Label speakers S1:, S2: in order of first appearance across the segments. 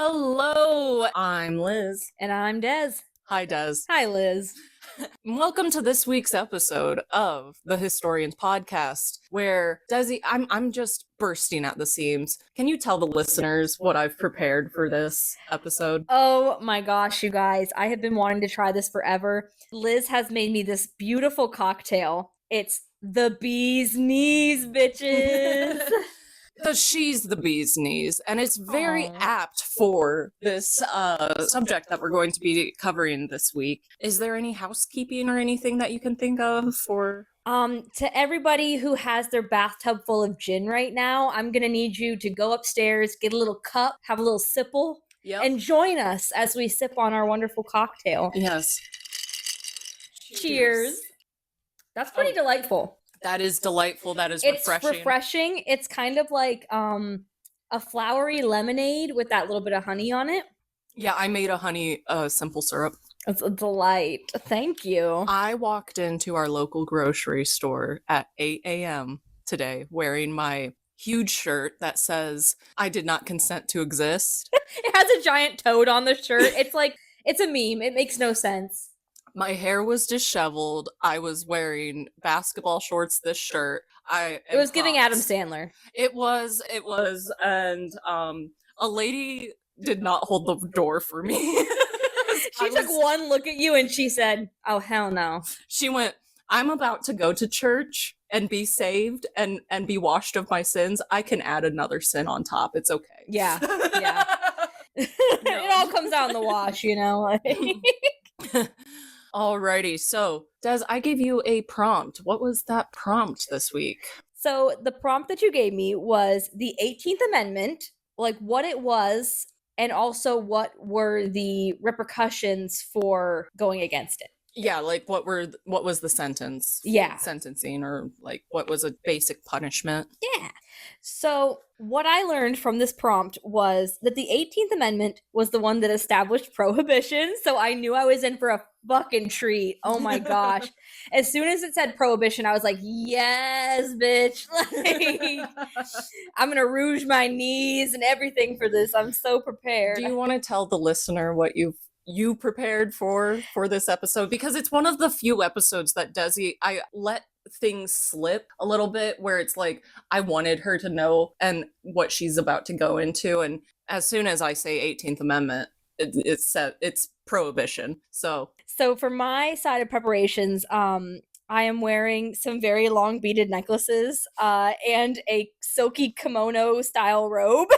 S1: Hello, I'm Liz.
S2: And I'm Des.
S1: Hi, Des.
S2: Hi, Liz.
S1: Welcome to this week's episode of the Hystorians podcast, where Desi, I'm just bursting at the seams. Can you tell the listeners what I've prepared for this episode?
S2: Oh my gosh, you guys. I have been wanting to try this forever. Liz has made me this beautiful cocktail. It's the bee's knees, bitches.
S1: Because she's the bee's knees, and it's very
S2: Aww.
S1: apt for this subject that we're going to be covering this week. Is there any housekeeping or anything that you can think of for...
S2: To everybody who has their bathtub full of gin right now, I'm gonna need you to go upstairs, get a little cup, have a little sipple, and join us as we sip on our wonderful cocktail.
S1: Yes.
S2: Cheers. That's pretty delightful.
S1: That is delightful. That is refreshing.
S2: It's refreshing. It's kind of like a flowery lemonade with that little bit of honey on it.
S1: Yeah, I made a honey simple syrup.
S2: It's a delight. Thank you.
S1: I walked into our local grocery store at 8 a.m. today wearing my huge shirt that says, "I did not consent to exist."
S2: It has a giant toad on the shirt. It's like, it's a meme. It makes no sense.
S1: My hair was disheveled. I was wearing basketball shorts, this shirt.
S2: It was giving Adam Sandler.
S1: It was, and a lady did not hold the door for me.
S2: She took one look at you and she said, "Oh, hell no."
S1: She went, "I'm about to go to church and be saved and be washed of my sins. I can add another sin on top. It's okay."
S2: Yeah. It all comes out in the wash, you know?
S1: Alrighty, so Des, I gave you a prompt. What was that prompt this week?
S2: So the prompt that you gave me was the 18th Amendment, like what it was, and also what were the repercussions for going against it.
S1: Yeah, like what was the sentence?
S2: Yeah.
S1: Sentencing, or like what was a basic punishment?
S2: Yeah. So what I learned from this prompt was that the 18th Amendment was the one that established prohibition. So I knew I was in for a fucking treat. Oh my gosh. As soon as it said prohibition, I was like, yes, bitch. Like, I'm going to rouge my knees and everything for this. I'm so prepared.
S1: Do you want to tell the listener what you prepared for this episode? Because it's one of the few episodes that Desi, I let things slip a little bit, where it's like I wanted her to know and what she's about to go into, and as soon as I say 18th Amendment, it's prohibition. So
S2: for my side of preparations, I am wearing some very long beaded necklaces and a silky kimono style robe.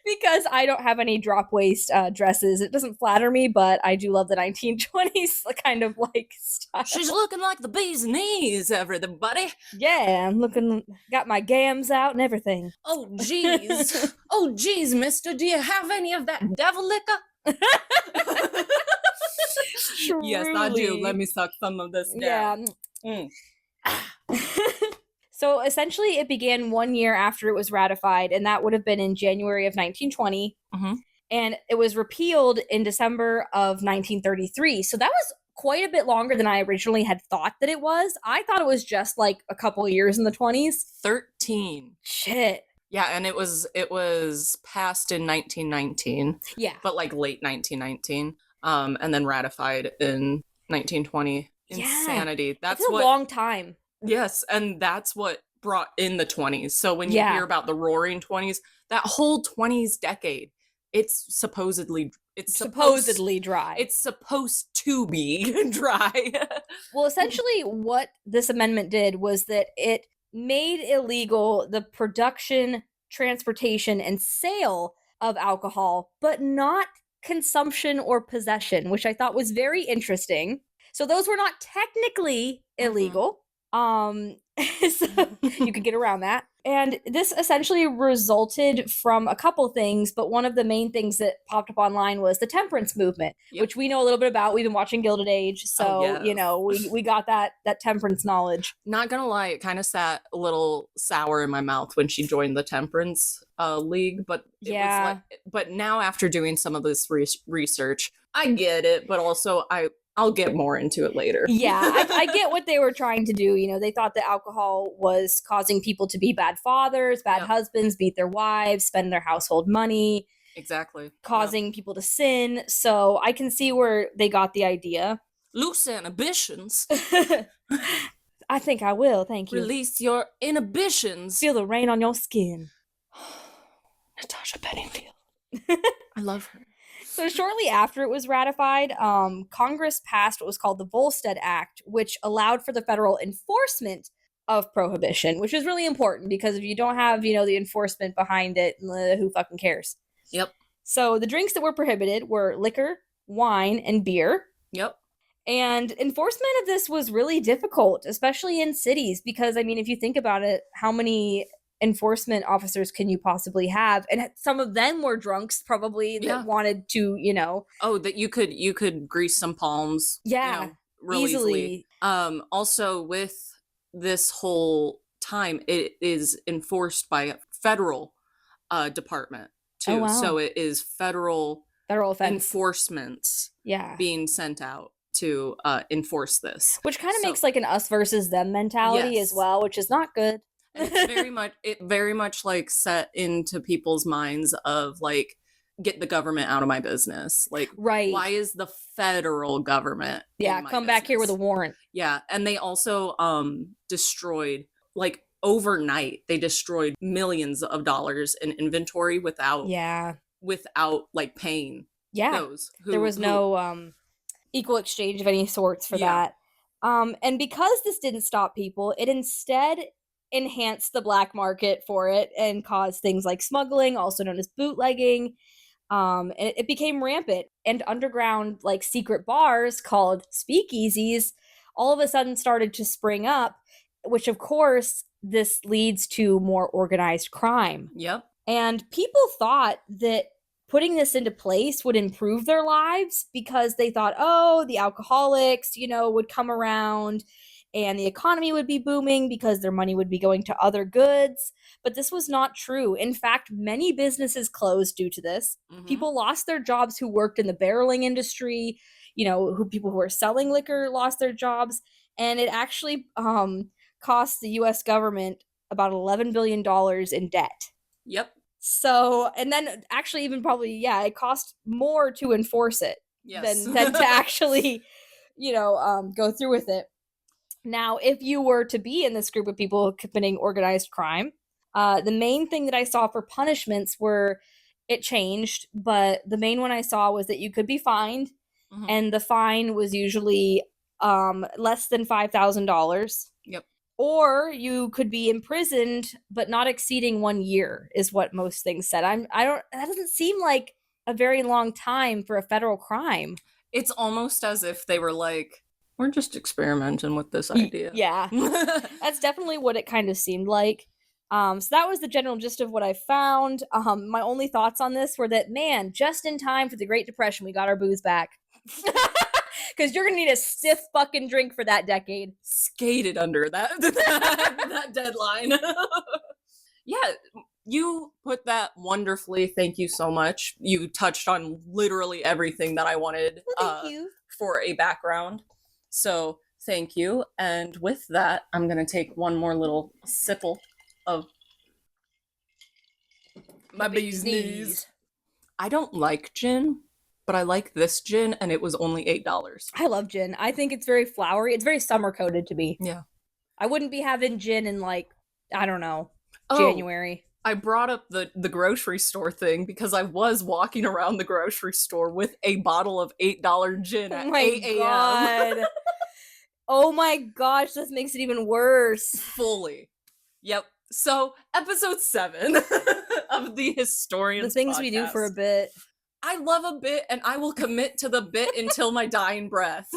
S2: Because I don't have any drop waist dresses. It doesn't flatter me, but I do love the 1920s kind of like style.
S1: She's looking like the bee's knees, everybody.
S2: Yeah, I'm looking, got my gams out and everything.
S1: Oh, jeez. Oh, jeez, mister. Do you have any of that devil liquor? Yes, I do. Let me suck some of this down.
S2: Yeah. So essentially, it began 1 year after it was ratified, and that would have been in January of 1920.
S1: Mm-hmm.
S2: And it was repealed in December of 1933. So that was quite a bit longer than I originally had thought that it was. I thought it was just like a couple of years in the 20s.
S1: 13.
S2: Shit.
S1: Yeah, and it was passed in 1919.
S2: Yeah.
S1: But like late 1919. And then ratified in 1920. Insanity. That's
S2: a long time.
S1: Yes, and that's what brought in the 20s. So when you hear about the roaring 20s, that whole 20s decade, it's supposedly
S2: dry.
S1: It's supposed to be dry.
S2: Well, essentially what this amendment did was that it made illegal the production, transportation, and sale of alcohol, but not consumption or possession, which I thought was very interesting. So those were not technically illegal. So you could get around that. And this essentially resulted from a couple things, but one of the main things that popped up online was the temperance movement, which we know a little bit about. We've been watching Gilded Age, so you know, we got that temperance knowledge. Not
S1: gonna lie, it kind of sat a little sour in my mouth when she joined the temperance league, but it was like, but now after doing some of this research, I get it, but also I'll get more into it later.
S2: Yeah, I get what they were trying to do. You know, they thought that alcohol was causing people to be bad fathers, bad husbands, beat their wives, spend their household money.
S1: Exactly.
S2: causing people to sin. So I can see where they got the idea.
S1: Loose inhibitions.
S2: I think I will, thank you.
S1: Release your inhibitions.
S2: Feel the rain on your skin.
S1: Natasha Bedingfield. I love her.
S2: So shortly after it was ratified, Congress passed what was called the Volstead Act, which allowed for the federal enforcement of prohibition, which is really important because if you don't have, the enforcement behind it, who fucking cares?
S1: Yep.
S2: So the drinks that were prohibited were liquor, wine, and beer.
S1: Yep.
S2: And enforcement of this was really difficult, especially in cities, because, if you think about it, how many enforcement officers can you possibly have? And some of them were drunks, probably, that wanted to,
S1: Oh, that you could grease some palms.
S2: Yeah,
S1: real easily. Also, with this whole time, it is enforced by a federal department, too.
S2: Oh, wow.
S1: So it is federal
S2: offense
S1: enforcements being sent out to enforce this,
S2: which kind of makes like an us versus them mentality as well, which is not good.
S1: And it's very much like set into people's minds of like, get the government out of my business. Like,
S2: right?
S1: Why is the federal government
S2: come back here with a warrant?
S1: Yeah. And they also destroyed, like, overnight they destroyed millions of dollars in inventory without like paying those
S2: there was no equal exchange of any sorts for that. And because this didn't stop people, it instead enhanced the black market for it and caused things like smuggling, also known as bootlegging. And it became rampant, and underground, like, secret bars called speakeasies all of a sudden started to spring up, which of course this leads to more organized crime.
S1: Yep.
S2: And people thought that putting this into place would improve their lives because they thought, oh, the alcoholics, would come around and the economy would be booming because their money would be going to other goods. But this was not true. In fact, many businesses closed due to this. Mm-hmm. People lost their jobs who worked in the barreling industry, people who were selling liquor lost their jobs. And it actually cost the U.S. government about $11 billion in debt.
S1: Yep.
S2: So, and then actually even probably, it cost more to enforce it than to actually, go through with it. Now, if you were to be in this group of people committing organized crime, the main thing that I saw for punishments it changed, but the main one I saw was that you could be fined, mm-hmm. and the fine was usually less than $5,000.
S1: Yep.
S2: Or you could be imprisoned, but not exceeding 1 year is what most things said. That doesn't seem like a very long time for a federal crime.
S1: It's almost as if they were like, we're just experimenting with this idea.
S2: Yeah. That's definitely what it kind of seemed like. So that was the general gist of what I found. My only thoughts on this were that, man, just in time for the Great Depression, we got our booze back. Because you're going to need a stiff fucking drink for that decade.
S1: Skated under that deadline. Yeah, you put that wonderfully. Thank you so much. You touched on literally everything that I wanted for a background. So thank you. And with that, I'm going to take one more little sipple of my bee's knees. I don't like gin, but I like this gin, and it was only $8.
S2: I love gin. I think it's very flowery. It's very summer coated to me.
S1: Yeah.
S2: I wouldn't be having gin in, like, I don't know, January.
S1: I brought up the grocery store thing because I was walking around the grocery store with a bottle of $8 gin at 8 a.m.
S2: God. Oh my gosh, this makes it even worse.
S1: Fully. Yep. So, episode 7 of the Hystorians
S2: The things
S1: podcast.
S2: We do for a bit.
S1: I love a bit, and I will commit to the bit until my dying breath.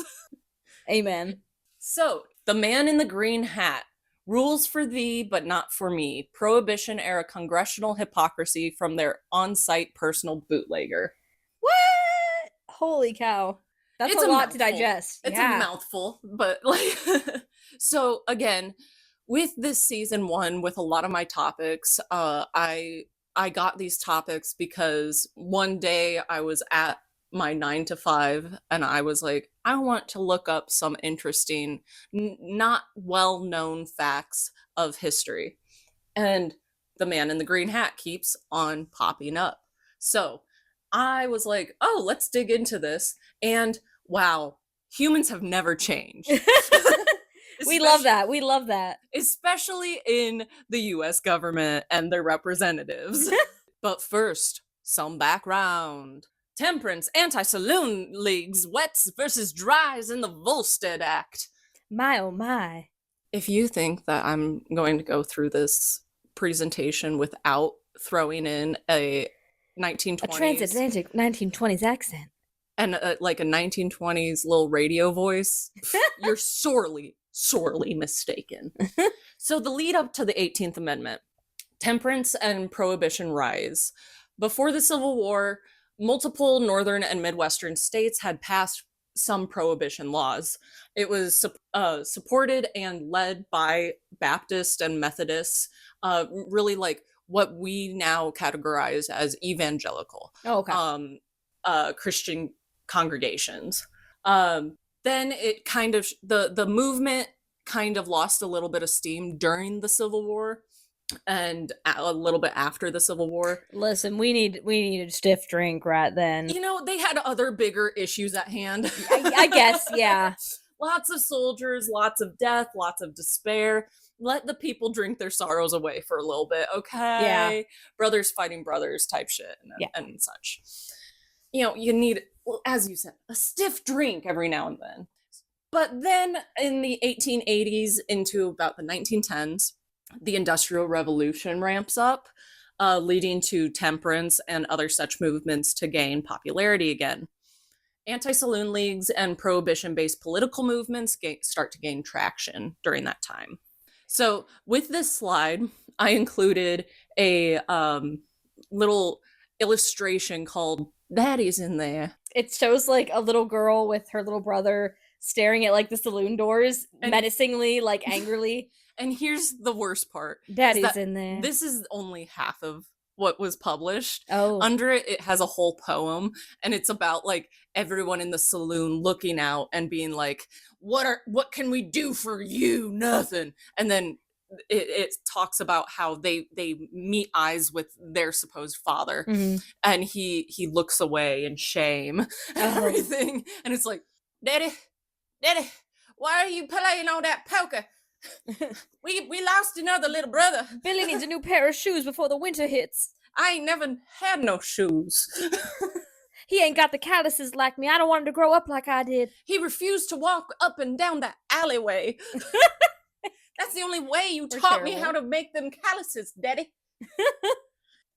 S2: Amen.
S1: So, the man in the green hat. Rules for thee, but not for me. Prohibition-era congressional hypocrisy from their on-site personal bootlegger.
S2: What? Holy cow. That's a lot to digest.
S1: It's a mouthful, but like... So, again, with this season 1, with a lot of my topics, I got these topics because one day I was at my 9 to 5 and I was like, I want to look up some interesting, not well-known facts of history. And the man in the green hat keeps on popping up. So I was like, oh, let's dig into this. And wow, humans have never changed.
S2: We love that. We love that.
S1: Especially in the US government and their representatives. But first, some background. Temperance, anti-saloon leagues, wets versus dries in the Volstead Act.
S2: My oh my.
S1: If you think that I'm going to go through this presentation without throwing in a 1920s...
S2: A transatlantic 1920s accent.
S1: And like a 1920s little radio voice, you're sorely mistaken. So the lead up to the 18th Amendment, temperance and prohibition rise. Before the Civil War, multiple northern and midwestern states had passed some prohibition laws. It was supported and led by Baptists and Methodists, really like what we now categorize as evangelical Christian congregations. Then it kind of, the movement kind of lost a little bit of steam during the Civil War and a little bit after the Civil War.
S2: Listen, we needed a stiff drink right then.
S1: You know, they had other bigger issues at hand.
S2: I guess, yeah.
S1: Lots of soldiers, lots of death, lots of despair. Let the people drink their sorrows away for a little bit, okay?
S2: Yeah.
S1: Brothers fighting brothers type shit and such. You know, you need, well, as you said, a stiff drink every now and then. But then in the 1880s into about the 1910s, the Industrial Revolution ramps up, leading to temperance and other such movements to gain popularity again. Anti-saloon leagues and prohibition-based political movements start to gain traction during that time. So with this slide, I included a little illustration called Daddy's in There.
S2: It shows like a little girl with her little brother staring at like the saloon doors menacingly, like angrily.
S1: And here's the worst part.
S2: Daddy's in there.
S1: This is only half of what was published.
S2: Oh.
S1: Under it, it has a whole poem, and it's about like everyone in the saloon looking out and being like, what can we do for you? Nothing. And then it talks about how they meet eyes with their supposed father, and he looks away in shame and everything. And it's like, Daddy, why are you playing all that poker? We lost another little brother.
S2: Billy needs a new pair of shoes before the winter hits.
S1: I ain't never had no shoes.
S2: He ain't got the calluses like me. I don't want him to grow up like I did.
S1: He refused to walk up and down that alleyway. That's the only way you taught me how to make them calluses, Daddy.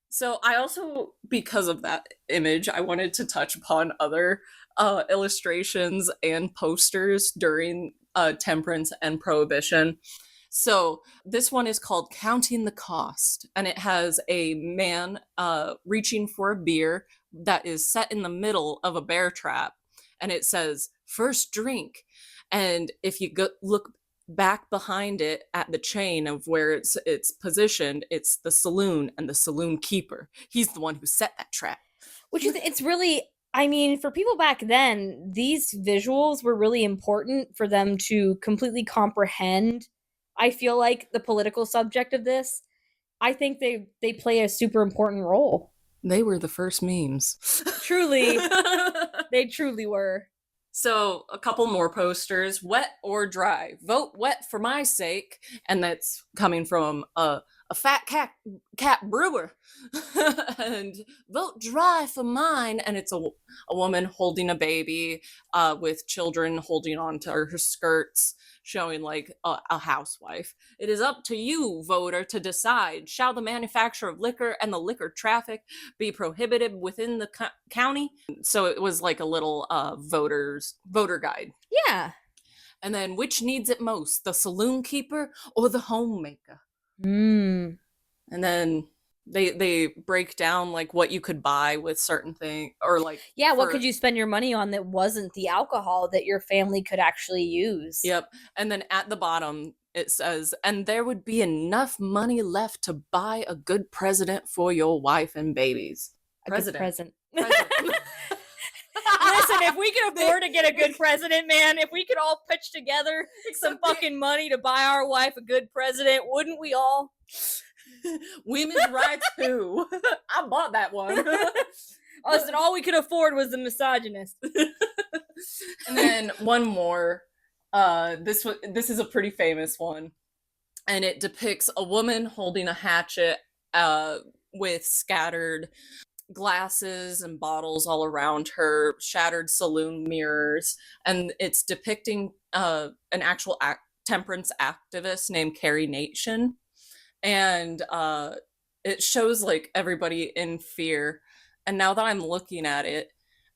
S1: So I also, because of that image, I wanted to touch upon other illustrations and posters during temperance and prohibition. So this one is called Counting the Cost, and it has a man reaching for a beer that is set in the middle of a bear trap, and it says, first drink. And if you look back behind it at the chain of where it's positioned, it's the saloon and the saloon keeper. He's the one who set that trap.
S2: Which is, it's really, I mean, for people back then, these visuals were really important for them to completely comprehend, I feel like, the political subject of this. I think they play a super important role.
S1: They were the first memes.
S2: Truly. They truly were.
S1: So a couple more posters. Wet or dry? Vote wet for my sake. And that's coming from a fat cat brewer. And vote dry for mine. And it's a woman holding a baby with children holding on to her skirts, showing like a housewife. It is up to you, voter, to decide. Shall the manufacture of liquor and the liquor traffic be prohibited within the county? So it was like a little voter guide.
S2: Yeah.
S1: And then, which needs it most, the saloon keeper or the homemaker?
S2: And
S1: then they break down like what you could buy with certain things, or like,
S2: yeah, what could you spend your money on that wasn't the alcohol that your family could actually use?
S1: Yep. And then at the bottom it says, and there would be enough money left to buy a good president for your wife and babies.
S2: Good present. Listen, if we could afford to get a good president, man, if we could all pitch together some fucking money to buy our wife a good president, wouldn't we all?
S1: Women's rights too. I bought that one.
S2: Us, and all we could afford was the misogynist.
S1: And then one more. This is a pretty famous one, and it depicts a woman holding a hatchet with scattered glasses and bottles all around her, shattered saloon mirrors, and it's depicting an actual temperance activist named Carrie Nation, and it shows like everybody in fear. And now that I'm looking at it,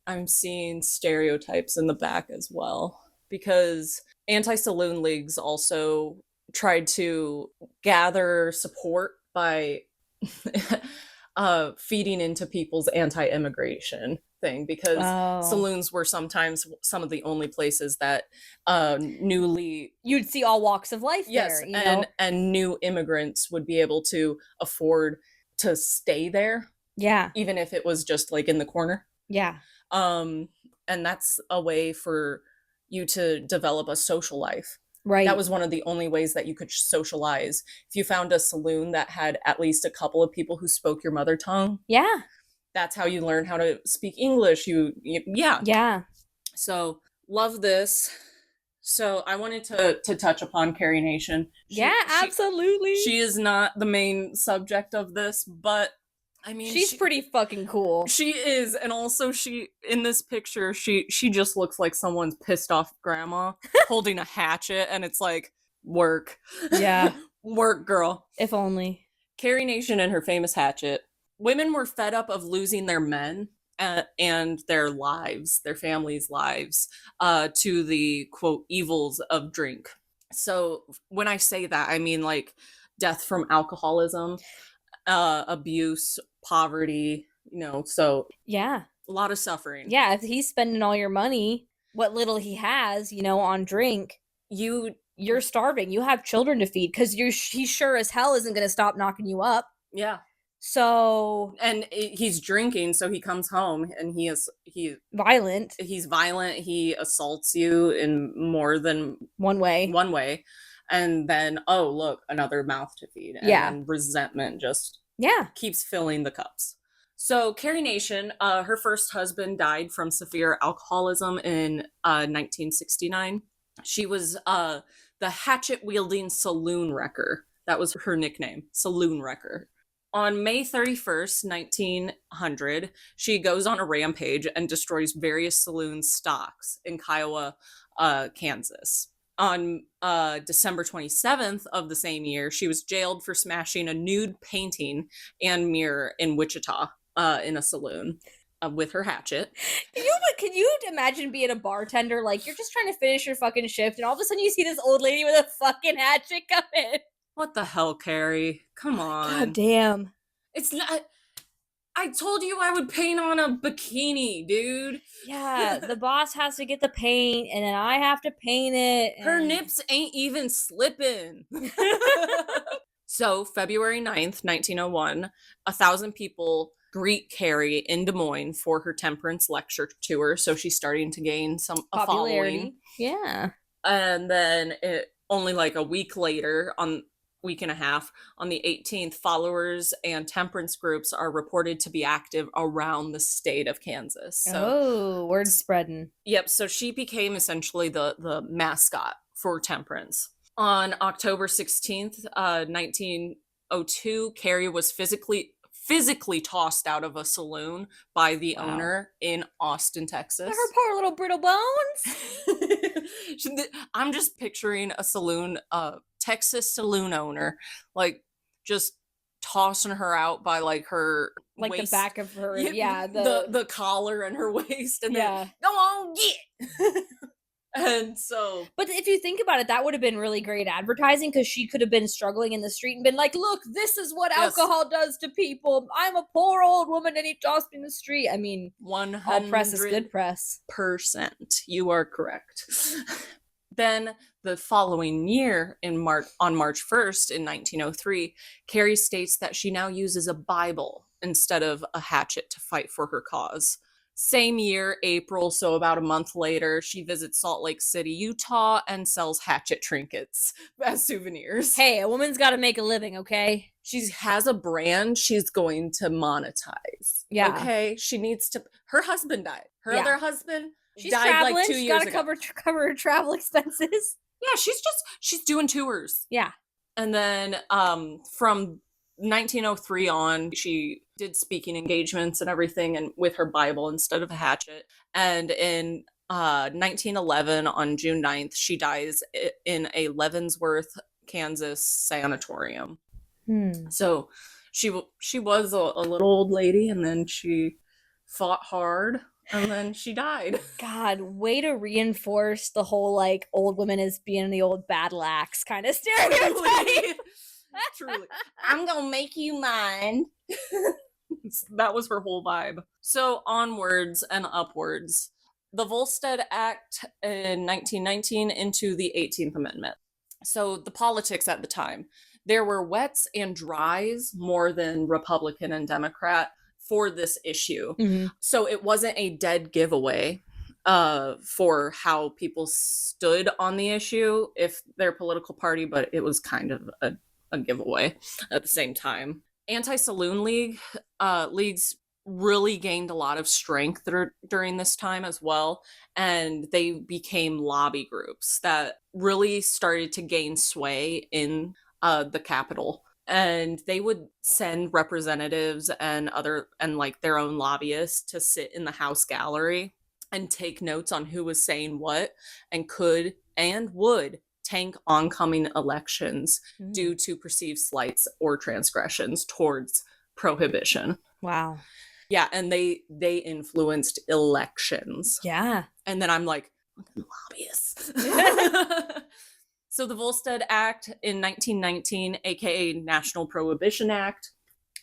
S1: I'm seeing stereotypes in the back as well, because anti-saloon leagues also tried to gather support by feeding into people's anti-immigration thing, because saloons were sometimes some of the only places that
S2: you'd see all walks of life there, you know?
S1: And new immigrants would be able to afford to stay there, even if it was just like in the corner. And that's a way for you to develop a social life.
S2: Right.
S1: That was one of the only ways that you could socialize. If you found a saloon that had at least a couple of people who spoke your mother tongue, that's how you learn how to speak English. So love this. So I wanted to touch upon Carrie Nation.
S2: Absolutely.
S1: She is not the main subject of this, but I mean,
S2: she's pretty fucking cool.
S1: She is, and also she in this picture, she just looks like someone's pissed off grandma holding a hatchet, and it's like, work. Work, girl.
S2: If only.
S1: Carrie Nation and her famous hatchet. Women were fed up of losing their men and their lives, their families' lives, to the, quote, evils of drink. So when I say that, I mean like death from alcoholism, abuse, poverty, you know, so a lot of suffering.
S2: If he's spending all your money, what little he has, you know, on drink, you're starving. You have children to feed, because he sure as hell isn't going to stop knocking you up. So,
S1: and he's drinking, so he comes home and he's
S2: violent.
S1: He's violent. He assaults you in more than
S2: one way.
S1: And then, oh, look, another mouth to feed. And then resentment just keeps filling the cups. So Carrie Nation, her first husband died from severe alcoholism in 1969. She was the hatchet-wielding saloon wrecker. That was her nickname, saloon wrecker. On May 31st, 1900, she goes on a rampage and destroys various saloon stocks in Kiowa, Kansas. On December 27th of the same year, she was jailed for smashing a nude painting and mirror in Wichita in a saloon with her hatchet.
S2: Can you imagine being a bartender? Like, you're just trying to finish your fucking shift, and all of a sudden you see this old lady with a fucking hatchet come in.
S1: What the hell, Carrie? Come on.
S2: God damn.
S1: It's not... I told you I would paint on a bikini, dude.
S2: Yeah, the boss has to get the paint, and then I have to paint it.
S1: Her nips ain't even slipping. So, February 9th, 1901, 1,000 people greet Carrie in Des Moines for her temperance lecture tour. So she's starting to gain some popularity. And then only like a week later, week and a half, on the 18th, followers and temperance groups are reported to be active around the state of Kansas. So,
S2: word's spreading.
S1: Yep, so she became essentially the mascot for temperance. On October 16th, 1902, Carrie was physically tossed out of a saloon by the owner in Austin, Texas.
S2: Her poor little brittle bones.
S1: I'm just picturing a saloon, Texas saloon owner, like just tossing her out by like her
S2: like waist. The back of her,
S1: the collar and her waist, and then go on, get. And so,
S2: but if you think about it, that would have been really great advertising, because she could have been struggling in the street and been like, look, this is what alcohol does to people. I'm a poor old woman and he tossed me in the street. I mean,
S1: 100%
S2: all press is good press.
S1: You are correct. Then the following year, on March 1st in 1903, Carrie states that she now uses a Bible instead of a hatchet to fight for her cause. Same year, April, so about a month later, she visits Salt Lake City, Utah, and sells hatchet trinkets as souvenirs.
S2: Hey, a woman's got to make a living, okay?
S1: She has a brand she's going to monetize.
S2: Yeah.
S1: Okay? She needs to... Her husband died. Her
S2: Yeah.
S1: other husband
S2: She's
S1: died
S2: traveling.
S1: like 2
S2: She's
S1: years
S2: got to
S1: ago.
S2: cover her travel expenses.
S1: Yeah, she's doing tours.
S2: Yeah.
S1: And then from 1903 on, she did speaking engagements and everything, and with her Bible instead of a hatchet. And in 1911, on June 9th, she dies in a Leavenworth, Kansas sanatorium. So she was a little old lady, and then she fought hard, and then she died.
S2: God, way to reinforce the whole, like, old women as being the old battle axe kind of stereotype.
S1: Truly. I'm gonna make you mine. That was her whole vibe. So onwards and upwards. The Volstead Act in 1919 into the 18th Amendment. So the politics at the time. There were wets and dries more than Republican and Democrat for this issue.
S2: Mm-hmm.
S1: So it wasn't a dead giveaway for how people stood on the issue if their political party, but it was kind of a giveaway at the same time. Anti-saloon leagues really gained a lot of strength during this time as well, and they became lobby groups that really started to gain sway in the Capitol. And they would send representatives and like their own lobbyists to sit in the House gallery and take notes on who was saying what, and could and would tank oncoming elections due to perceived slights or transgressions towards prohibition.
S2: Wow.
S1: Yeah, and they influenced elections.
S2: Yeah.
S1: And then I'm like, lobbyists. So the Volstead Act in 1919, aka National Prohibition Act,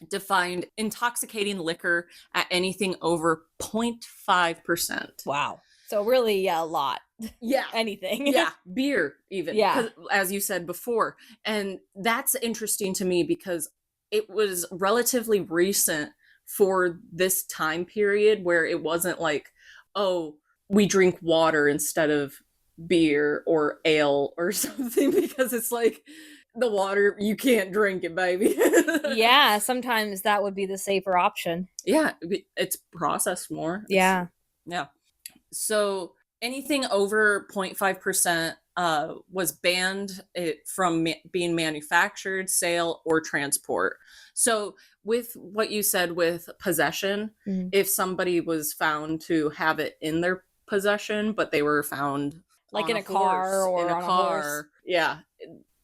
S1: defined intoxicating liquor at anything over 0.5%.
S2: Wow. So really a lot.
S1: Yeah.
S2: Anything.
S1: Yeah. Beer, even.
S2: Yeah.
S1: As you said before. And that's interesting to me because it was relatively recent for this time period where it wasn't like, oh, we drink water instead of beer or ale or something, because it's like the water, you can't drink it, baby.
S2: Yeah, sometimes that would be the safer option.
S1: Yeah, it's processed more.
S2: Yeah.
S1: Yeah. So anything over 0.5% was banned from being manufactured, sale, or transport. So with what you said with possession, if somebody was found to have it in their possession, but they were found
S2: like in a car or on a horse.
S1: Yeah,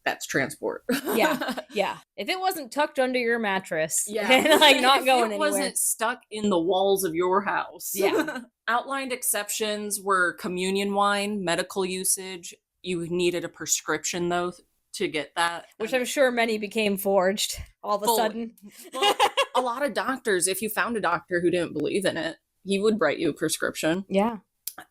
S1: that's transport.
S2: Yeah. If it wasn't tucked under your mattress,
S1: yeah,
S2: like not going
S1: it
S2: anywhere.
S1: wasn't stuck in the walls of your house.
S2: Yeah.
S1: Outlined exceptions were communion wine, medical usage. You needed a prescription though to get that,
S2: which I'm sure many became forged all of a sudden.
S1: Well, a lot of doctors, if you found a doctor who didn't believe in it, he would write you a prescription.
S2: Yeah.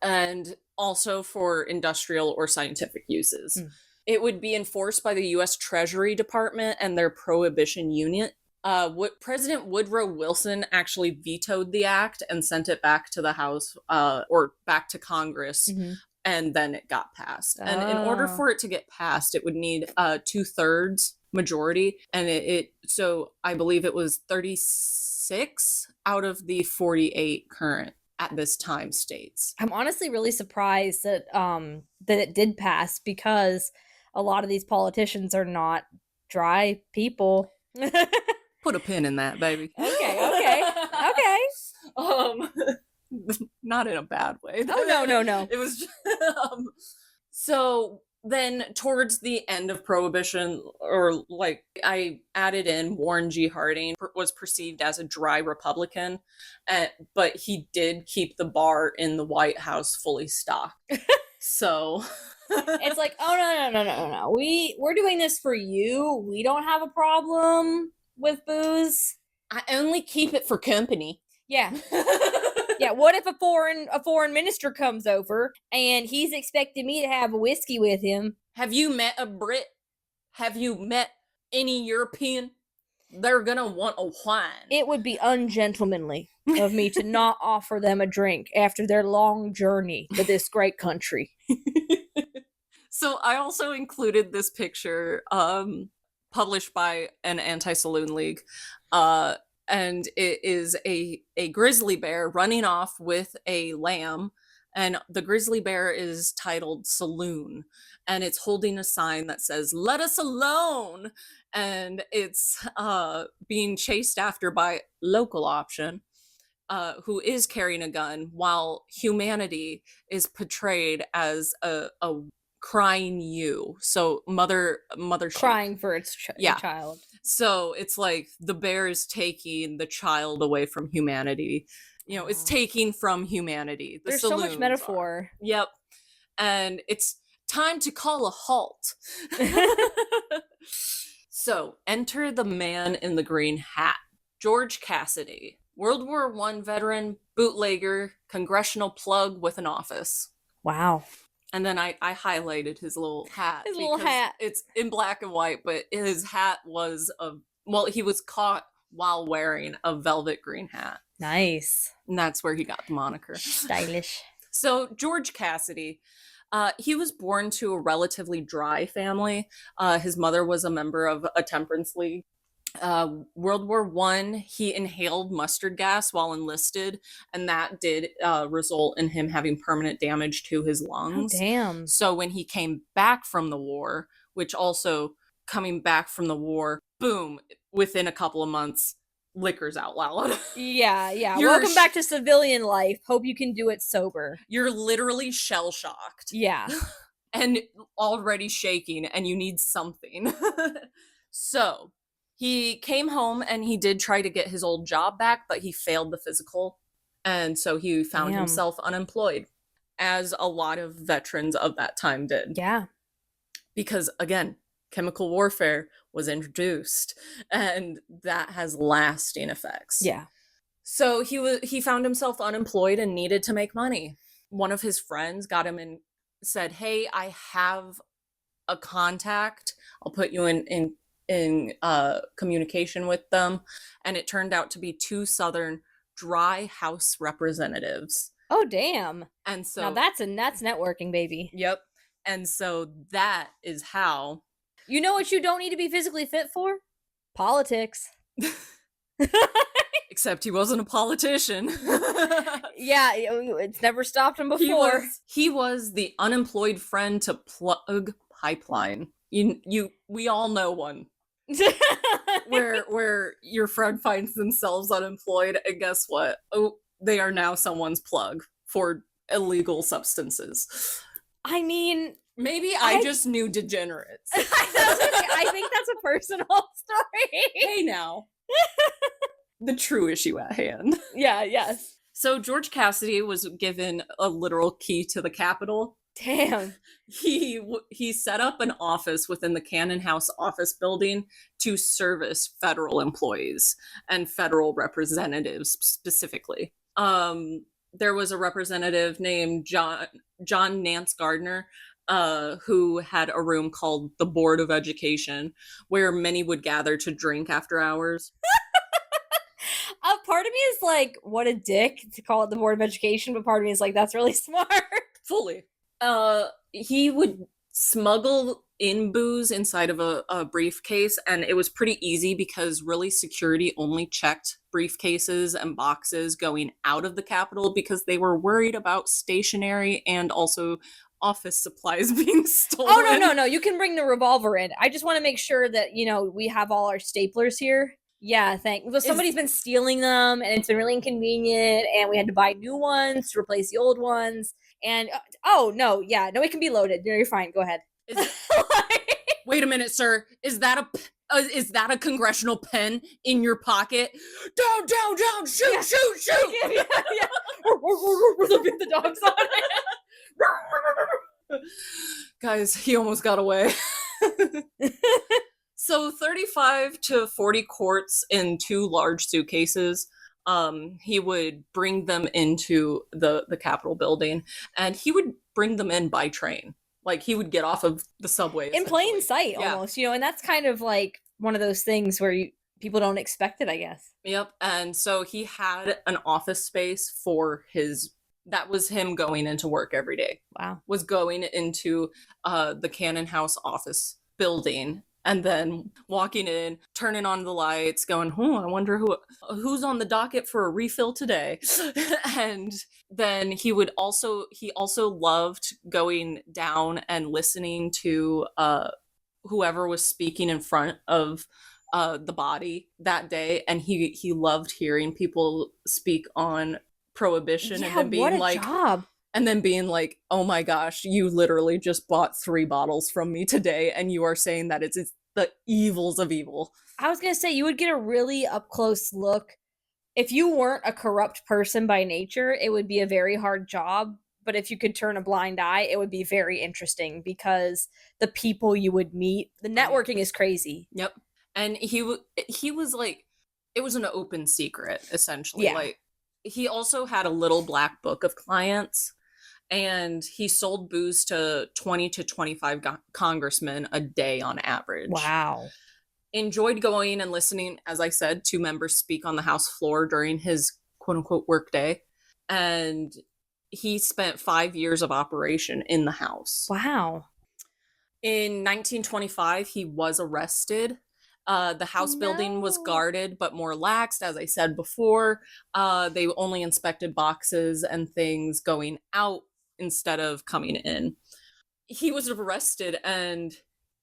S1: And also for industrial or scientific uses. It would be enforced by the U.S. Treasury Department and their Prohibition Unit. President Woodrow Wilson actually vetoed the act and sent it back to the House or back to Congress, and then it got passed. And in order for it to get passed, it would need 2/3 majority, and so I believe it was 36 out of the 48 current at this time states.
S2: I'm honestly really surprised that that it did pass, because a lot of these politicians are not dry people.
S1: Put a pin in that, baby.
S2: Okay.
S1: Not in a bad way.
S2: Oh, no.
S1: It was just, so then towards the end of Prohibition, or like I added in, Warren G. Harding was perceived as a dry Republican, but he did keep the bar in the White House fully stocked. So
S2: it's like, oh no. We're doing this for you. We don't have a problem with booze.
S1: I only keep it for company.
S2: Yeah. Yeah, what if a foreign minister comes over and he's expecting me to have a whiskey with him?
S1: Have you met a Brit? Have you met any European? They're gonna want a wine.
S2: It would be ungentlemanly. of me to not offer them a drink after their long journey to this great country.
S1: So I also included this picture published by an anti-saloon league, and it is a grizzly bear running off with a lamb, and the grizzly bear is titled Saloon, and it's holding a sign that says "Let us alone," and it's being chased after by Local Option, who is carrying a gun, while humanity is portrayed as a crying ewe. So mother
S2: Crying
S1: sheep.
S2: for its child.
S1: So it's like the bear is taking the child away from humanity. You know, it's taking from humanity.
S2: There's so much metaphor.
S1: Are. Yep. And it's time to call a halt. So enter the man in the green hat. George Cassiday, World War I veteran, bootlegger, congressional plug with an office.
S2: Wow.
S1: And then I highlighted his little hat.
S2: His little hat.
S1: It's in black and white, but his hat was he was caught while wearing a velvet green hat.
S2: Nice.
S1: And that's where he got the moniker.
S2: Stylish.
S1: So George Cassiday, he was born to a relatively dry family. His mother was a member of a temperance league. World War I, he inhaled mustard gas while enlisted, and that did result in him having permanent damage to his lungs.
S2: Oh, damn.
S1: So when he came back from the war, which also coming back from the war, boom, within a couple of months, liquor's out loud.
S2: Yeah. Welcome back to civilian life. Hope you can do it sober.
S1: You're literally shell-shocked.
S2: Yeah.
S1: And already shaking, and you need something. So he came home and he did try to get his old job back, but he failed the physical. And so he found himself unemployed, as a lot of veterans of that time did.
S2: Yeah.
S1: Because, again, chemical warfare was introduced, and that has lasting effects.
S2: Yeah.
S1: So he found himself unemployed and needed to make money. One of his friends got him and said, "Hey, I have a contact. I'll put you in communication with them." And it turned out to be two Southern dry house representatives.
S2: Oh, damn.
S1: And so
S2: now that's networking, baby.
S1: Yep. And so that is how.
S2: You know what you don't need to be physically fit for? Politics.
S1: Except he wasn't a politician.
S2: Yeah, it's never stopped him before.
S1: He was the unemployed friend to Plug Pipeline. We all know one. where your friend finds themselves unemployed, and guess what? Oh, they are now someone's plug for illegal substances.
S2: I mean,
S1: maybe I just knew degenerates.
S2: I think that's a personal story.
S1: Hey now. The true issue at hand.
S2: Yeah, yes.
S1: So George Cassiday was given a literal key to the Capitol.
S2: Damn.
S1: He set up an office within the Cannon House office building to service federal employees and federal representatives specifically. There was a representative named John Nance Gardner, who had a room called the Board of Education, where many would gather to drink after hours.
S2: Part of me is like, what a dick to call it the Board of Education, but part of me is like, that's really smart.
S1: Fully. He would smuggle in booze inside of a briefcase, and it was pretty easy because really security only checked briefcases and boxes going out of the Capitol because they were worried about stationery and also office supplies being stolen.
S2: Oh, no. You can bring the revolver in. I just want to make sure that, we have all our staplers here. Yeah, well, somebody's been stealing them, and it's been really inconvenient, and we had to buy new ones to replace the old ones. And, no, it can be loaded. No, you're fine. Go ahead.
S1: Wait a minute, sir. Is that a congressional pen in your pocket? Down, shoot,
S2: yeah.
S1: shoot.
S2: Yeah. The dog's on it.
S1: Guys, he almost got away. So 35 to 40 quarts in 2 large suitcases. He would bring them into the Capitol building, and he would bring them in by train. Like, he would get off of the subway.
S2: In plain sight, almost, and that's kind of like one of those things where people don't expect it, I guess.
S1: Yep. And so he had an office space for that was him going into work every day.
S2: Wow.
S1: Was going into the Cannon House office building and then walking in, turning on the lights, going, I wonder who's on the docket for a refill today. And then he also loved going down and listening to whoever was speaking in front of the body that day, and he loved hearing people speak on prohibition.
S2: Yeah,
S1: and then being
S2: what a
S1: like
S2: job.
S1: And then being like, oh my gosh, you literally just bought 3 bottles from me today, and you are saying that it's the evils of evil.
S2: I was gonna say, you would get a really up close look. If you weren't a corrupt person by nature, it would be a very hard job. But if you could turn a blind eye, it would be very interesting, because the people you would meet, the networking is crazy.
S1: Yep. And he was like, it was an open secret, essentially.
S2: Yeah.
S1: Like, he also had a little black book of clients, and he sold booze to 20 to 25 congressmen a day on average.
S2: Wow.
S1: Enjoyed going and listening, as I said, to members speak on the House floor during his quote-unquote work day. And he spent 5 years of operation in the House.
S2: Wow.
S1: In 1925, he was arrested. The House building was guarded, but more laxed, as I said before. They only inspected boxes and things going out instead of coming in. He was arrested, and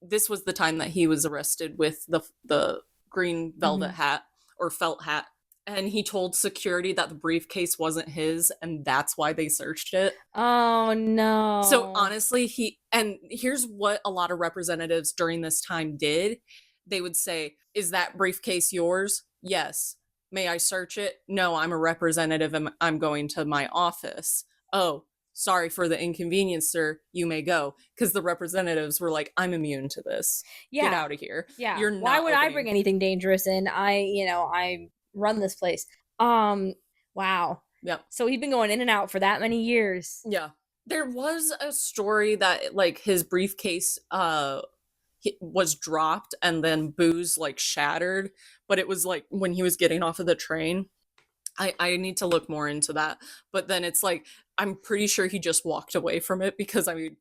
S1: this was the time that he was arrested with the green velvet hat or felt hat. And he told security that the briefcase wasn't his, and that's why they searched it.
S2: Oh, no.
S1: So honestly, and here's what a lot of representatives during this time did. They would say, is that briefcase yours? Yes. May I search it? No, I'm a representative and I'm going to my office. Oh, sorry for the inconvenience, sir. You may go. Because the representatives were like, I'm immune to this.
S2: Yeah.
S1: Get out of here.
S2: Yeah.
S1: You're not
S2: Why would I
S1: opening-
S2: bring anything dangerous in? I run this place. Wow.
S1: Yep.
S2: So he'd been going in and out for that many years.
S1: Yeah. There was a story that, like, his briefcase was dropped and then booze, like, shattered. But it was, like, when he was getting off of the train. I need to look more into that. But then it's, like, I'm pretty sure he just walked away from it because, I mean,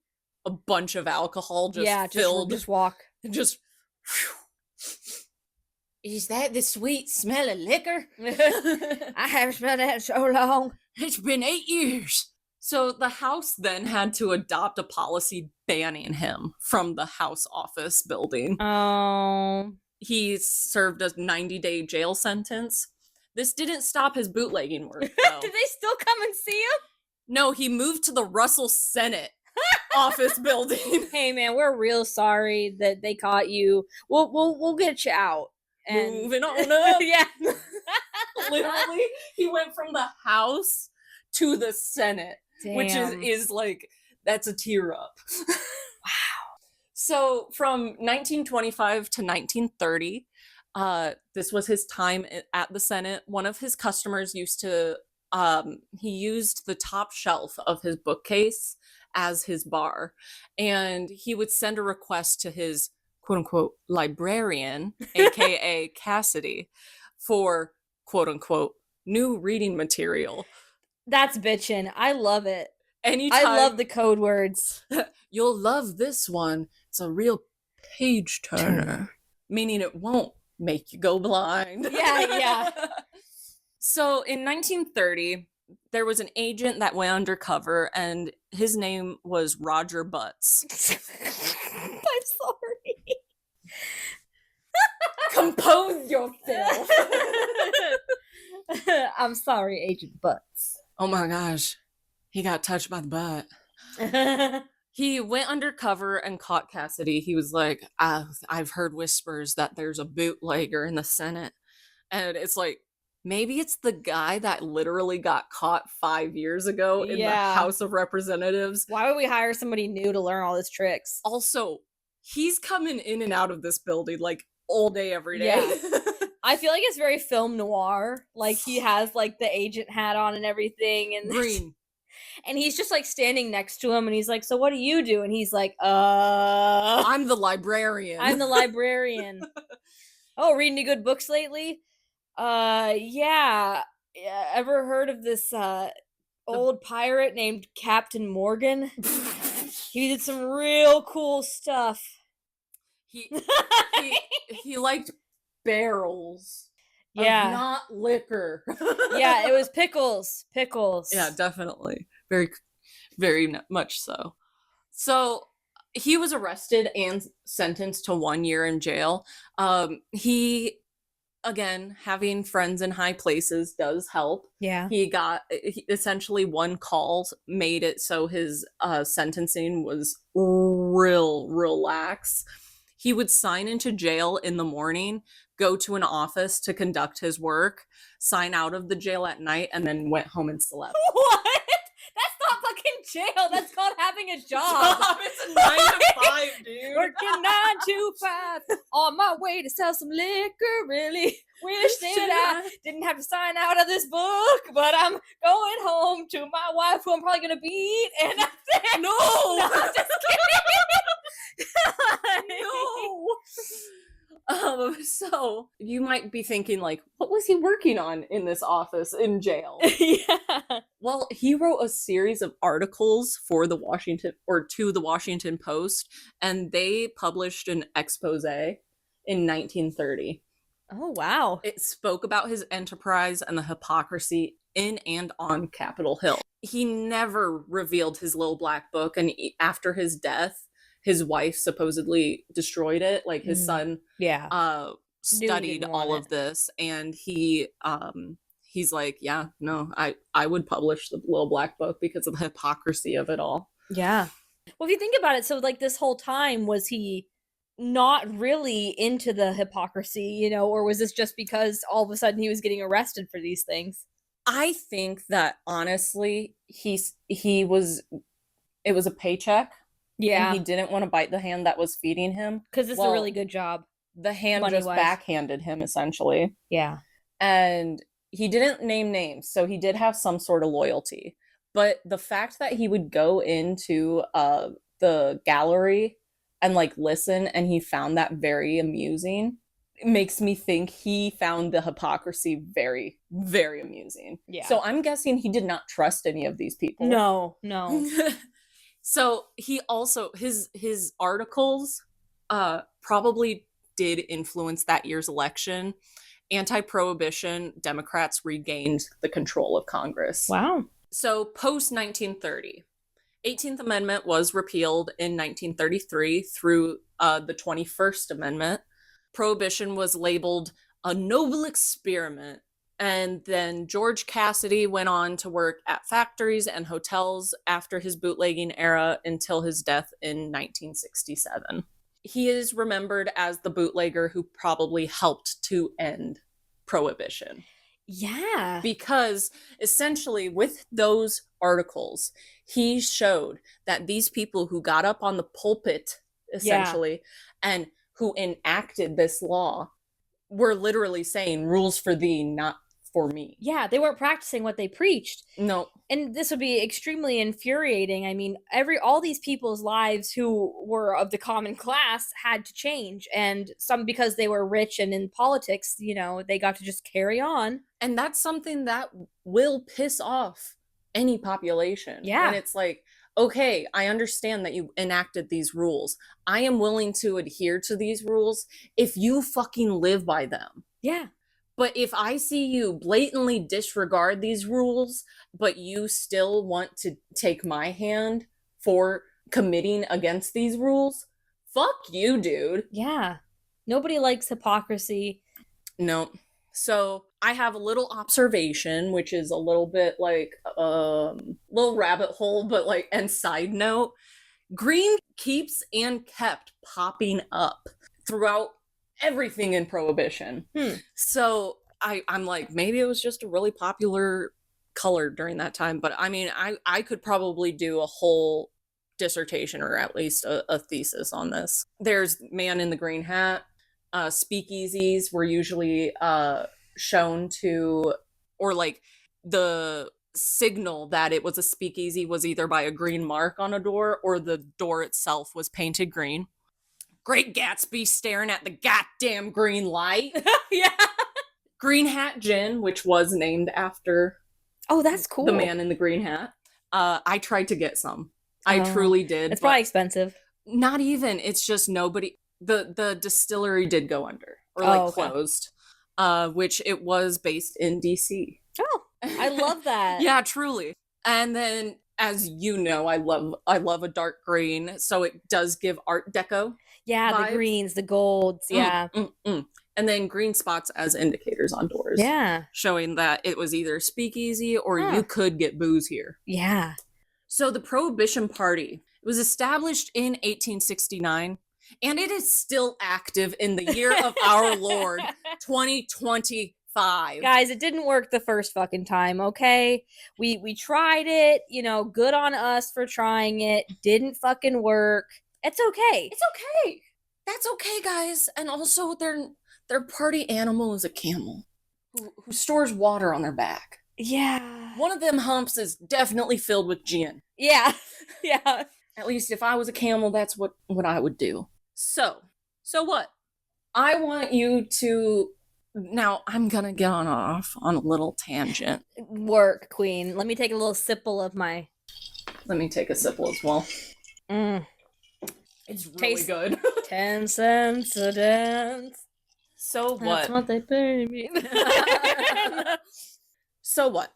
S1: a bunch of alcohol just filled.
S2: Just walk.
S1: Just... Is that the sweet smell of liquor?
S2: I haven't smelled that in so long.
S1: It's been 8 years. So the House then had to adopt a policy banning him from the House office building.
S2: Oh.
S1: He served a 90-day jail sentence. This didn't stop his bootlegging work, though.
S2: Did they still come and see him?
S1: No, he moved to the Russell Senate office building.
S2: Hey, man, we're real sorry that they caught you. We'll get you out. And
S1: Moving on up.
S2: Yeah.
S1: Literally, he went from the House to the Senate.
S2: Damn.
S1: Which is like, that's a tear up. Wow. So from 1925 to 1930, this was his time at the Senate. One of his customers used to, he used the top shelf of his bookcase as his bar. And he would send a request to his quote unquote librarian, aka Cassidy, for quote unquote new reading material.
S2: That's bitchin'. I love it.
S1: Anytime,
S2: I love the code words.
S1: You'll love this one. It's a real page turner. Meaning it won't make you go blind.
S2: Yeah.
S1: So in 1930, there was an agent that went undercover, and his name was Roger Butts.
S2: I'm sorry.
S1: Compose yourself.
S2: I'm sorry, Agent Butts.
S1: Oh my gosh. He got touched by the butt. He went undercover and caught Cassidy. He was like, I've heard whispers that there's a bootlegger in the Senate. And it's like, maybe it's the guy that literally got caught 5 years ago in the House of Representatives.
S2: Why would we hire somebody new to learn all these tricks?
S1: Also, he's coming in and out of this building like all day, every day.
S2: Yeah. I feel like it's very film noir. Like, he has like the agent hat on and everything, and
S1: Green.
S2: And he's just like standing next to him, and he's like, "So what do you do?" And he's like,
S1: I'm the librarian.
S2: I'm the librarian." Oh, reading any good books lately? Yeah. Ever heard of this old pirate named Captain Morgan? He did some real cool stuff.
S1: he he liked barrels of
S2: Yeah.
S1: not liquor.
S2: Yeah, it was pickles. Pickles.
S1: Yeah, definitely. Very, very much so. So he was arrested and sentenced to 1 year in jail. He, again, having friends in high places does help.
S2: Yeah.
S1: Essentially one call made it so his sentencing was real lax. He would sign into jail in the morning, go to an office to conduct his work, sign out of the jail at night, and then went home and slept.
S2: What? That's not fucking jail. That's called having a job.
S1: It's a 9 to 5, dude.
S2: Working 9 to 5 on my way to sell some liquor. Really wish that I didn't have to sign out of this book, but I'm going home to my wife, who I'm probably gonna beat. And that's it.
S1: No,
S2: I'm just kidding.
S1: No. So you might be thinking, like, what was he working on in this office in jail?
S2: Yeah.
S1: Well, he wrote a series of articles for the Washington Post, and they published an expose in 1930.
S2: Oh, wow.
S1: It spoke about his enterprise and the hypocrisy in and on Capitol Hill. He never revealed his little black book, and after his death, his wife supposedly destroyed it. Like, his son studied all of this, and he's like, yeah, no, I would publish the little black book because of the hypocrisy of it all.
S2: Yeah. Well, if you think about it, so like this whole time, was he not really into the hypocrisy, or was this just because all of a sudden he was getting arrested for these things?
S1: I think that honestly, it was a paycheck.
S2: Yeah.
S1: And he didn't want to bite the hand that was feeding him.
S2: Because it's a really good job.
S1: The hand just backhanded him, essentially.
S2: Yeah.
S1: And he didn't name names, so he did have some sort of loyalty. But the fact that he would go into the gallery and like listen, and he found that very amusing, it makes me think he found the hypocrisy very, very amusing.
S2: Yeah.
S1: So I'm guessing he did not trust any of these people.
S2: No.
S1: So he also, his articles probably did influence that year's election. Anti-prohibition Democrats regained the control of Congress.
S2: Wow.
S1: So post-1930, 18th Amendment was repealed in 1933 through the 21st Amendment. Prohibition was labeled a Nobel Experiment. And then George Cassiday went on to work at factories and hotels after his bootlegging era until his death in 1967. He is remembered as the bootlegger who probably helped to end prohibition.
S2: Yeah.
S1: Because essentially with those articles, he showed that these people who got up on the pulpit, essentially, and who enacted this law were literally saying rules for thee, not for me.
S2: Yeah, they weren't practicing what they preached.
S1: No.
S2: And this would be extremely infuriating. I mean, all these people's lives who were of the common class had to change. And some, because they were rich and in politics, they got to just carry on.
S1: And that's something that will piss off any population.
S2: Yeah.
S1: And it's like, okay, I understand that you enacted these rules. I am willing to adhere to these rules if you fucking live by them.
S2: Yeah.
S1: But if I see you blatantly disregard these rules, but you still want to take my hand for committing against these rules, fuck you, dude.
S2: Yeah. Nobody likes hypocrisy.
S1: No. So I have a little observation, which is a little bit like little rabbit hole, but like, and side note, green keeps and kept popping up throughout everything in Prohibition. So I'm like, maybe it was just a really popular color during that time. But I mean, I could probably do a whole dissertation or at least a thesis on this. There's Man in the Green Hat. Speakeasies were usually shown to, or like the signal that it was a speakeasy was either by a green mark on a door or the door itself was painted green. Great Gatsby staring at the goddamn green light.
S2: Yeah.
S1: Green Hat Gin, which was named after
S2: Oh, that's cool.
S1: the man in the green hat. I tried to get some. I truly did.
S2: It's probably expensive.
S1: Not even. It's just nobody. The distillery did go under or like closed, which it was based in DC.
S2: Oh, I love that.
S1: Yeah, truly. And then, as you know, I love a dark green, so it does give Art Deco.
S2: Yeah, vibes. The greens, the golds, yeah.
S1: And then green spots as indicators on doors.
S2: Yeah.
S1: Showing that it was either speakeasy or you could get booze here.
S2: Yeah.
S1: So the Prohibition Party was established in 1869, and it is still active in the year of our Lord, 2025.
S2: Guys, it didn't work the first fucking time, okay? We tried it, you know, good on us for trying it. Didn't fucking work. It's okay.
S1: It's okay. That's okay, guys. And also, their party animal is a camel who stores water on their back.
S2: Yeah.
S1: One of them humps is definitely filled with gin.
S2: Yeah. Yeah.
S1: At least if I was a camel, that's what I would do. So what? I want you to... Now, I'm going to get off on a little tangent.
S2: Work, queen. Let me take a little sipple of my...
S1: Let me take a sipple as well. It's really good.
S2: 10 cents a dance.
S1: So what?
S2: That's what they pay me.
S1: So what?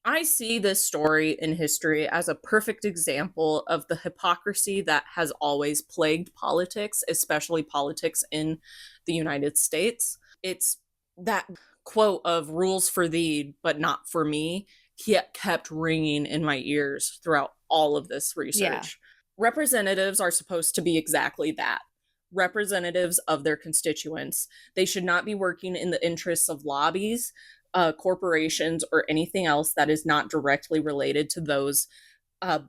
S1: I see this story in history as a perfect example of the hypocrisy that has always plagued politics, especially politics in the United States. It's that quote of rules for thee, but not for me, kept ringing in my ears throughout all of this research. Yeah. Representatives are supposed to be exactly that. Representatives of their constituents. They should not be working in the interests of lobbies, corporations, or anything else that is not directly related to those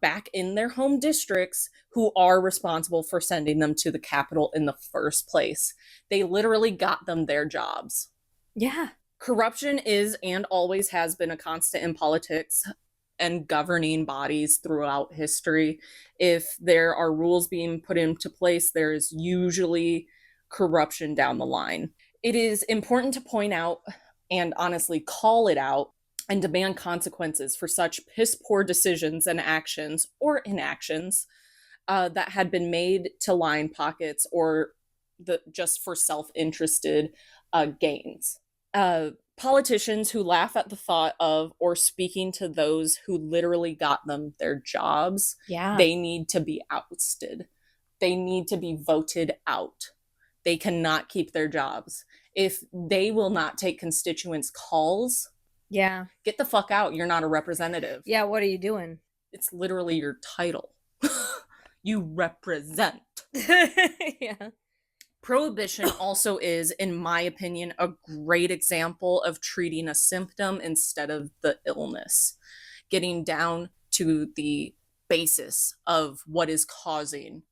S1: back in their home districts who are responsible for sending them to the Capitol in the first place. They literally got them their jobs.
S2: Yeah.
S1: Corruption is and always has been a constant in politics and governing bodies throughout history. If there are rules being put into place, there is usually corruption down the line. It is important to point out and honestly call it out and demand consequences for such piss-poor decisions and actions or inactions that had been made to line pockets or just for self-interested gains. Politicians who laugh at the thought of or speaking to those who literally got them their jobs, they need to be ousted. They need to be voted out. They cannot keep their jobs. If they will not take constituents' calls, get the fuck out. You're not a representative.
S2: Yeah, what are you doing?
S1: It's literally your title. You represent.
S2: Yeah.
S1: Prohibition also is, in my opinion, a great example of treating a symptom instead of the illness. Getting down to the basis of what is causing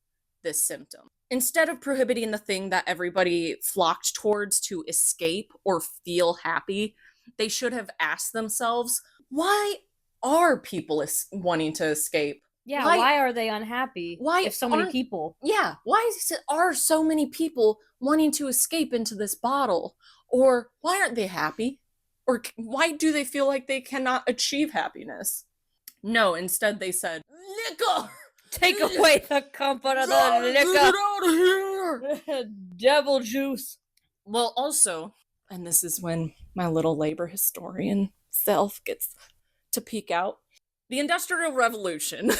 S1: this symptom. Instead of prohibiting the thing that everybody flocked towards to escape or feel happy, they should have asked themselves, why are people wanting to escape?
S2: Yeah, why are they unhappy?
S1: Why
S2: if so many people?
S1: Yeah, why are so many people wanting to escape into this bottle? Or why aren't they happy? Or why do they feel like they cannot achieve happiness? No, instead they said, liquor!
S2: Take away the comfort of the liquor!
S1: Get out of here!
S2: Devil juice!
S1: Well, also, and this is when my little labor historian self gets to peek out, the Industrial Revolution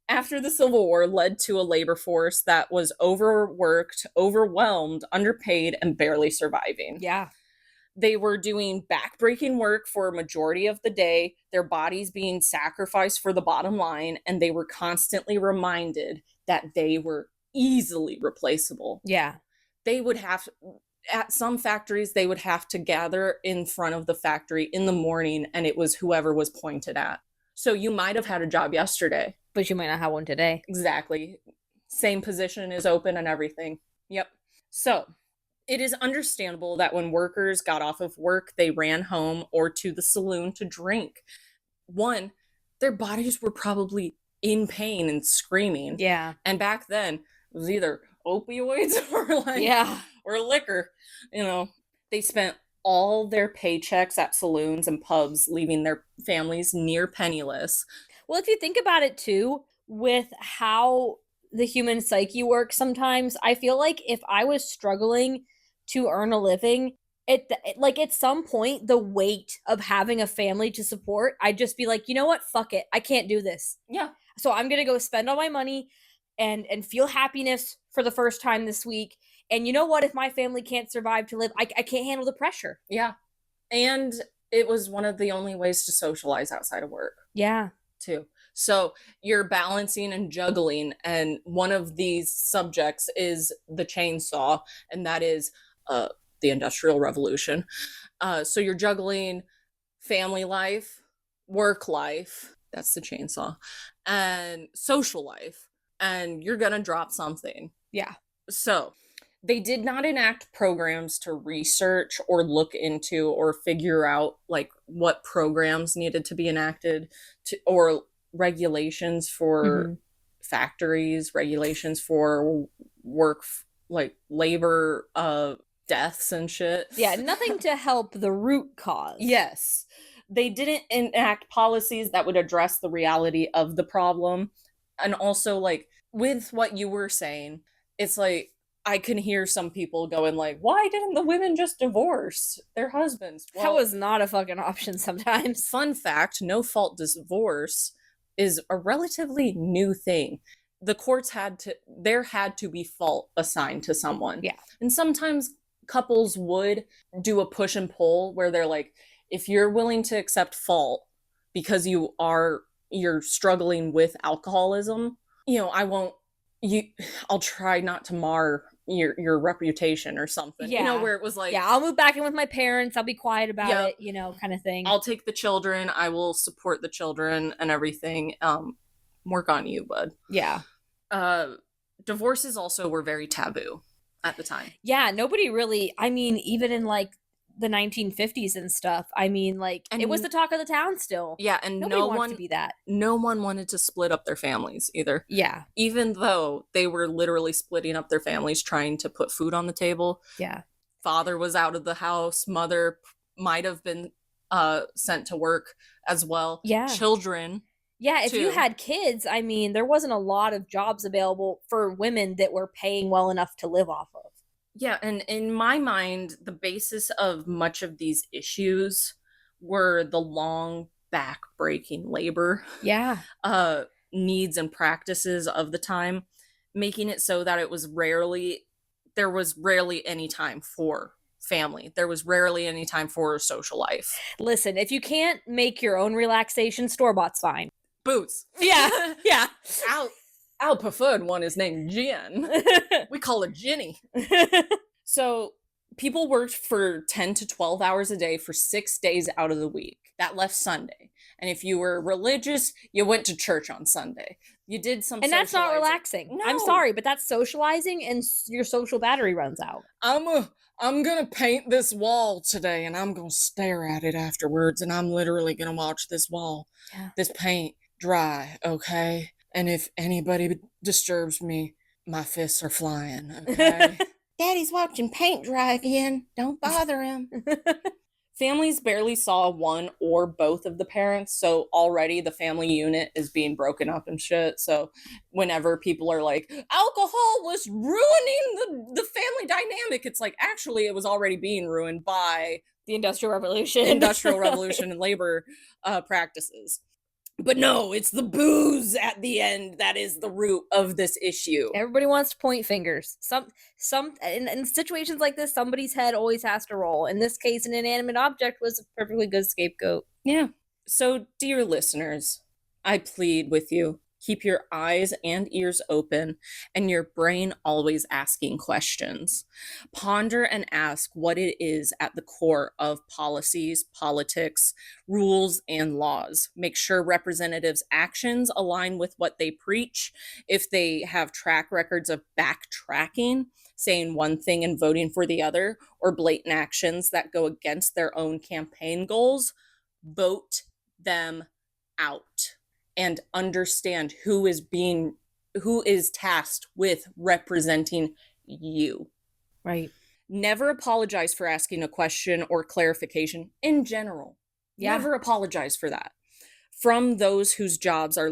S1: after the Civil War led to a labor force that was overworked, overwhelmed, underpaid, and barely surviving.
S2: Yeah.
S1: They were doing backbreaking work for a majority of the day, their bodies being sacrificed for the bottom line, and they were constantly reminded that they were easily replaceable.
S2: Yeah.
S1: They would have... At some factories, they would have to gather in front of the factory in the morning, and it was whoever was pointed at. So you might have had a job yesterday.
S2: But you might not have one today.
S1: Exactly. Same position is open and everything. Yep. So it is understandable that when workers got off of work, they ran home or to the saloon to drink. One, their bodies were probably in pain and screaming.
S2: Yeah.
S1: And back then, it was either opioids or or liquor. They spent all their paychecks at saloons and pubs, leaving their families near penniless.
S2: Well, if you think about it too, with how the human psyche works sometimes, I feel like if I was struggling to earn a living, at some point, the weight of having a family to support, I'd just be like, you know what? Fuck it. I can't do this.
S1: Yeah.
S2: So I'm going to go spend all my money and feel happiness for the first time this week. And you know what? If my family can't survive to live, I can't handle the pressure.
S1: Yeah. And it was one of the only ways to socialize outside of work.
S2: Yeah.
S1: Too. So you're balancing and juggling, and one of these subjects is the chainsaw, and that is the Industrial Revolution. So you're juggling family life, work life, that's the chainsaw, and social life, and you're gonna drop something.
S2: Yeah.
S1: So they did not enact programs to research or look into or figure out like what programs needed to be enacted or regulations for factories, regulations for work, like labor, deaths and shit.
S2: Yeah, nothing to help the root cause.
S1: Yes. They didn't enact policies that would address the reality of the problem. And also, like, with what you were saying, it's like, I can hear some people going like, why didn't the women just divorce their husbands?
S2: Well, that was not a fucking option sometimes.
S1: Fun fact, no-fault divorce is a relatively new thing. The courts had to be fault assigned to someone.
S2: Yeah.
S1: And sometimes couples would do a push and pull where they're like, if you're willing to accept fault because you're struggling with alcoholism, I'll try not to mar your reputation or something.
S2: Yeah.
S1: Where it was like,
S2: yeah, I'll move back in with my parents, I'll be quiet about it, kind of thing.
S1: I'll take the children, I will support the children and everything. Work on you, bud.
S2: Yeah.
S1: Divorces also were very taboo at the time.
S2: Yeah, nobody really, even in like the 1950s and stuff, and it was the talk of the town still.
S1: Yeah, and
S2: nobody wants to be that.
S1: No one wanted to split up their families either.
S2: Yeah.
S1: Even though they were literally splitting up their families, trying to put food on the table.
S2: Yeah.
S1: Father was out of the house. Mother might have been sent to work as well.
S2: Yeah.
S1: Children.
S2: Yeah, if you had kids, there wasn't a lot of jobs available for women that were paying well enough to live off of.
S1: Yeah, and in my mind, the basis of much of these issues were the long, back-breaking labor needs and practices of the time, making it so that there was rarely any time for family. There was rarely any time for social life.
S2: Listen, if you can't make your own relaxation, store-bought's fine.
S1: Boots.
S2: Yeah, yeah.
S1: Our preferred one is named Jen. We call her Jenny. So people worked for 10 to 12 hours a day for 6 days out of the week. That left Sunday. And if you were religious, you went to church on Sunday. You did some
S2: And that's not relaxing. No. I'm sorry, but that's socializing and your social battery runs out.
S1: I'm gonna paint this wall today and I'm gonna stare at it afterwards and I'm literally gonna watch this wall, this paint dry, okay? And if anybody disturbs me, my fists are flying, okay? Daddy's watching paint dry again. Don't bother him. Families barely saw one or both of the parents, so already the family unit is being broken up and shit. So whenever people are like, alcohol was ruining the family dynamic, it's like, actually, it was already being ruined by
S2: the Industrial Revolution.
S1: And labor practices. But no, it's the booze at the end that is the root of this issue.
S2: Everybody wants to point fingers. In situations like this, somebody's head always has to roll. In this case, an inanimate object was a perfectly good scapegoat.
S1: Yeah. So, dear listeners, I plead with you. Keep your eyes and ears open and your brain always asking questions. Ponder and ask what it is at the core of policies, politics, rules, and laws. Make sure representatives' actions align with what they preach. If they have track records of backtracking, saying one thing and voting for the other, or blatant actions that go against their own campaign goals, vote them out. And understand who is being who is tasked with representing you.
S2: Right.
S1: Never apologize for asking a question or clarification in general.
S2: Yeah.
S1: Never apologize for that. From those whose jobs are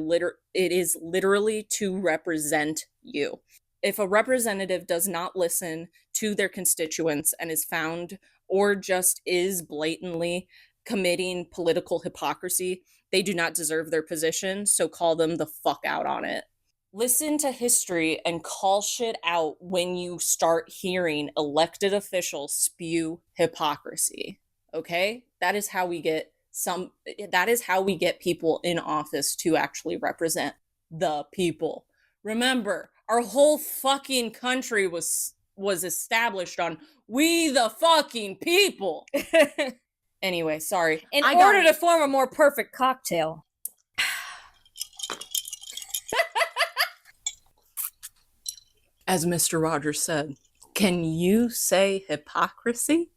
S1: it is literally to represent you. If a representative does not listen to their constituents and is found or just is blatantly committing political hypocrisy, they do not deserve their position, so call them the fuck out on it. Listen to history and call shit out when you start hearing elected officials spew hypocrisy. Okay? That is how we get people in office to actually represent the people. Remember, our whole fucking country was established on we the fucking people. Anyway, sorry.
S2: In order to form a more perfect cocktail.
S1: As Mr. Rogers said, can you say hypocrisy?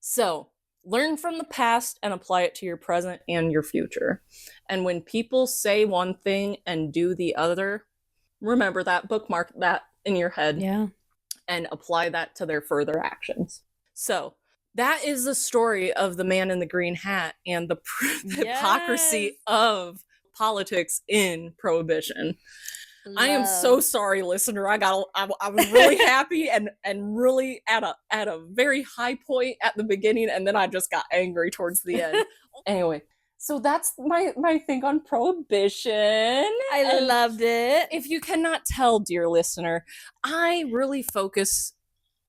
S1: So, learn from the past and apply it to your present and your future. And when people say one thing and do the other, remember that, bookmark that in your head.
S2: Yeah.
S1: And apply that to their further actions. So, that is the story of the man in the green hat and the hypocrisy of politics in Prohibition. Love. I am so sorry, listener. I was really happy and really at a very high point at the beginning, and then I just got angry towards the end. Anyway, so that's my thing on Prohibition.
S2: I loved it.
S1: If you cannot tell, dear listener, I really focus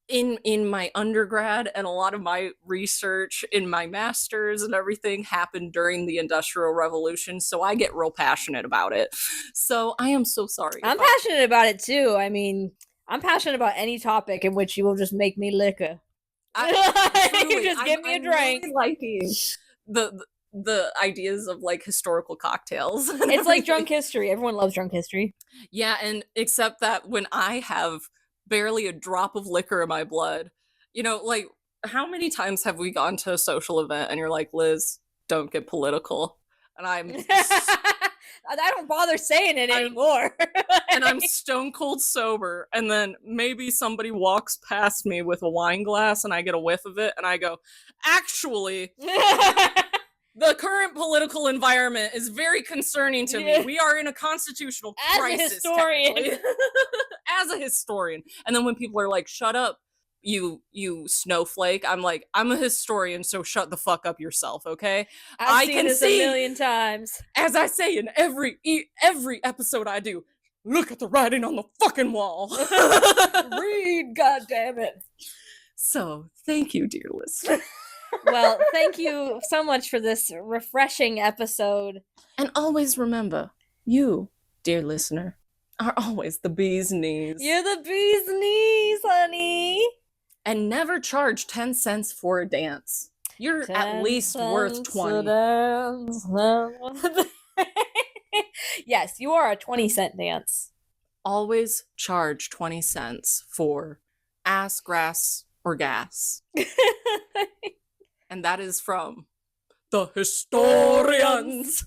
S1: in my undergrad, and a lot of my research in my master's and everything happened during the Industrial Revolution, so I get real passionate about it. So I am so sorry.
S2: I'm passionate about it too. I mean, I'm passionate about any topic in which you will just make me liquor. You just give me a drink.
S1: Really liking the ideas of like historical cocktails.
S2: It's like drunk history. Everyone loves drunk history.
S1: Yeah, and except that when I have barely a drop of liquor in my blood, you know, like how many times have we gone to a social event and you're like, Liz, don't get political, and I'm
S2: I don't bother saying it anymore.
S1: And I'm stone cold sober, and then maybe somebody walks past me with a wine glass and I get a whiff of it and I go, actually the current political environment is very concerning to me. We are in a constitutional crisis.
S2: As a historian.
S1: As a historian. And then when people are like, shut up, you snowflake, I'm like, I'm a historian, so shut the fuck up yourself, okay?
S2: I can see a million times.
S1: As I say in every episode I do, look at the writing on the fucking wall.
S2: Read, goddammit.
S1: So, thank you, dear listener.
S2: Well, thank you so much for this refreshing episode.
S1: And always remember, you, dear listener, are always the bee's knees.
S2: You're the bee's knees, honey. And
S1: never charge 10 cents for a dance. You're at least worth 20.
S2: Yes, you are a 20-cent dance.
S1: Always charge 20 cents for ass, grass, or gas. And that is from the Hystorians.